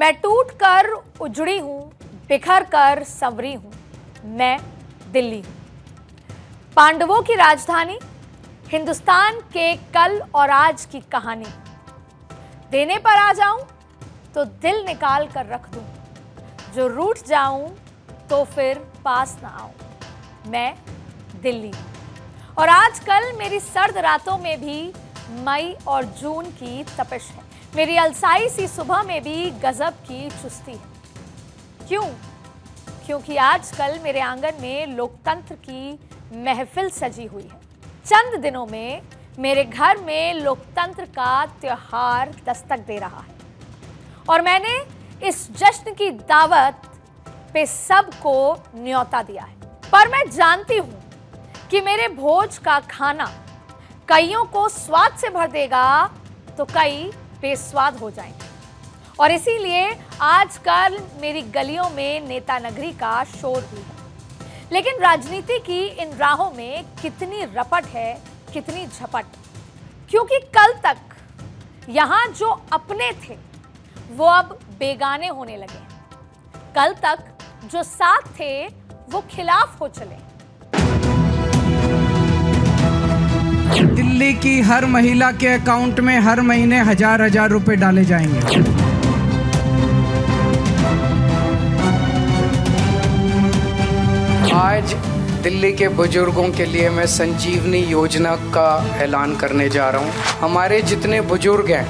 मैं टूट कर उजड़ी हूं, बिखर कर संवरी हूं, मैं दिल्ली हूं। पांडवों की राजधानी, हिंदुस्तान के कल और आज की कहानी। देने पर आ जाऊं तो दिल निकाल कर रख दूं, जो रूठ जाऊं तो फिर पास ना आऊं, मैं दिल्ली हूं। और आजकल मेरी सर्द रातों में भी मई और जून की तपिश है, मेरी अलसाई सी सुबह में भी गजब की चुस्ती है। क्यों? क्योंकि आजकल मेरे आंगन में लोकतंत्र की महफिल सजी हुई है। चंद दिनों में मेरे घर में लोकतंत्र का त्योहार दस्तक दे रहा है और मैंने इस जश्न की दावत पे सबको न्योता दिया है। पर मैं जानती हूं कि मेरे भोज का खाना कईयों को स्वाद से भर देगा तो कई बेस्वाद हो जाएंगे, और इसीलिए आजकल मेरी गलियों में नेता नगरी का शोर भी है। लेकिन राजनीति की इन राहों में कितनी रपट है, कितनी झपट, क्योंकि कल तक यहां जो अपने थे वो अब बेगाने होने लगे हैं। कल तक जो साथ थे वो खिलाफ हो चले। दिल्ली की हर महिला के अकाउंट में हर महीने हजार रुपए डाले जाएंगे। आज दिल्ली के बुजुर्गों के लिए मैं संजीवनी योजना का ऐलान करने जा रहा हूं। हमारे जितने बुजुर्ग हैं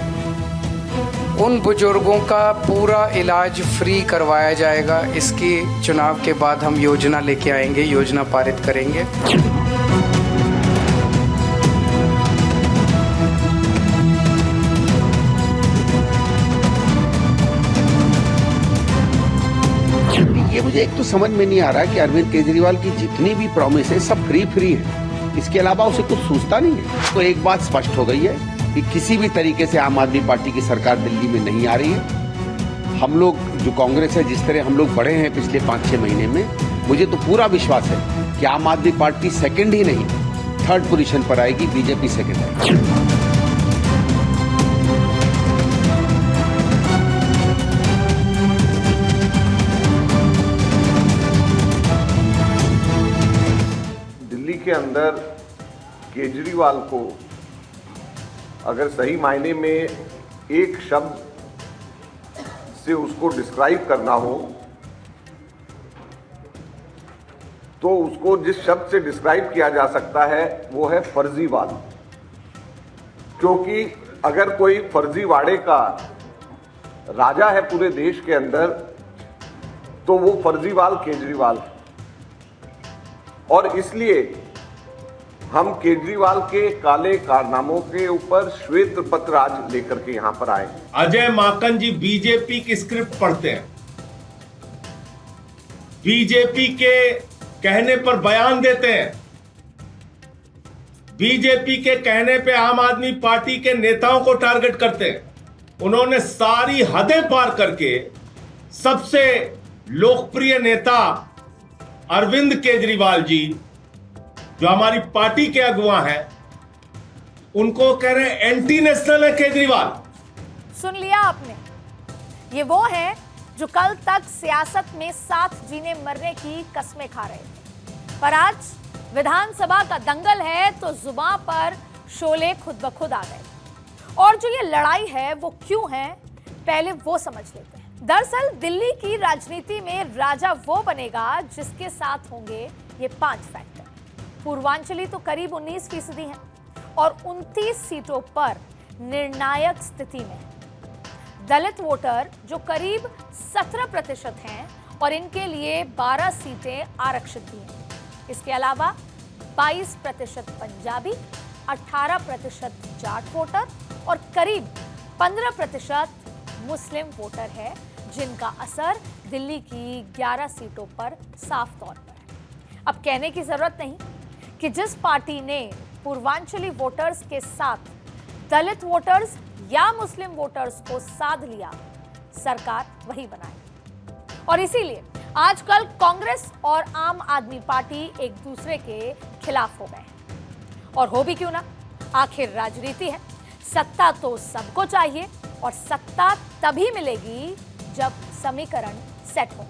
उन बुजुर्गों का पूरा इलाज फ्री करवाया जाएगा। इसकी चुनाव के बाद हम योजना लेके आएंगे, योजना पारित करेंगे। ये मुझे एक तो समझ में नहीं आ रहा कि अरविंद केजरीवाल की जितनी भी प्रॉमिस है सब फ्री है, इसके अलावा उसे कुछ सूझता नहीं है। तो एक बात स्पष्ट हो गई है कि किसी भी तरीके से आम आदमी पार्टी की सरकार दिल्ली में नहीं आ रही है। हम लोग जो कांग्रेस है, जिस तरह हम लोग बढ़े हैं पिछले 5-6 महीने में, मुझे तो पूरा विश्वास है कि आम आदमी पार्टी सेकंड ही नहीं, थर्ड पोजीशन पर आएगी, बीजेपी सेकंड आएगी। के अंदर केजरीवाल को अगर सही मायने में एक शब्द से उसको डिस्क्राइब करना हो तो उसको जिस शब्द से डिस्क्राइब किया जा सकता है वो है फर्जीवाल। क्योंकि अगर कोई फर्जीवाड़े का राजा है पूरे देश के अंदर तो वो फर्जीवाल केजरीवाल है। और इसलिए हम केजरीवाल के काले कारनामों के ऊपर श्वेत पत्र आज लेकर के यहां पर आए। अजय माकन जी बीजेपी की स्क्रिप्ट पढ़ते हैं, बीजेपी के कहने पर बयान देते हैं, बीजेपी के कहने पे आम आदमी पार्टी के नेताओं को टारगेट करते हैं। उन्होंने सारी हदें पार करके सबसे लोकप्रिय नेता अरविंद केजरीवाल जी, जो हमारी पार्टी के अगुवा हैं, उनको कह रहे हैं एंटी नेशनल है केजरीवाल। सुन लिया आपने, ये वो हैं जो कल तक सियासत में साथ जीने मरने की कस्में खा रहे थे, पर आज विधानसभा का दंगल है तो जुबान पर शोले खुद ब खुद आ गए। और जो ये लड़ाई है वो क्यों है, पहले वो समझ लेते हैं। दरअसल दिल्ली की राजनीति में राजा वो बनेगा जिसके साथ होंगे ये 5 फैक्टर। पूर्वांचली तो करीब 19% हैं और 29 सीटों पर निर्णायक स्थिति में। दलित वोटर जो करीब 17% हैं और इनके लिए 12 सीटें आरक्षित भी हैं। इसके अलावा 22% पंजाबी, 18% जाट वोटर और करीब 15% मुस्लिम वोटर है, जिनका असर दिल्ली की 11 सीटों पर साफ तौर पर है। अब कहने की जरूरत नहीं कि जिस पार्टी ने पूर्वांचली वोटर्स के साथ दलित वोटर्स या मुस्लिम वोटर्स को साध लिया, सरकार वही बनाई। और इसीलिए आजकल कांग्रेस और आम आदमी पार्टी एक दूसरे के खिलाफ हो गए। और हो भी क्यों ना, आखिर राजनीति है, सत्ता तो सबको चाहिए और सत्ता तभी मिलेगी जब समीकरण सेट हो।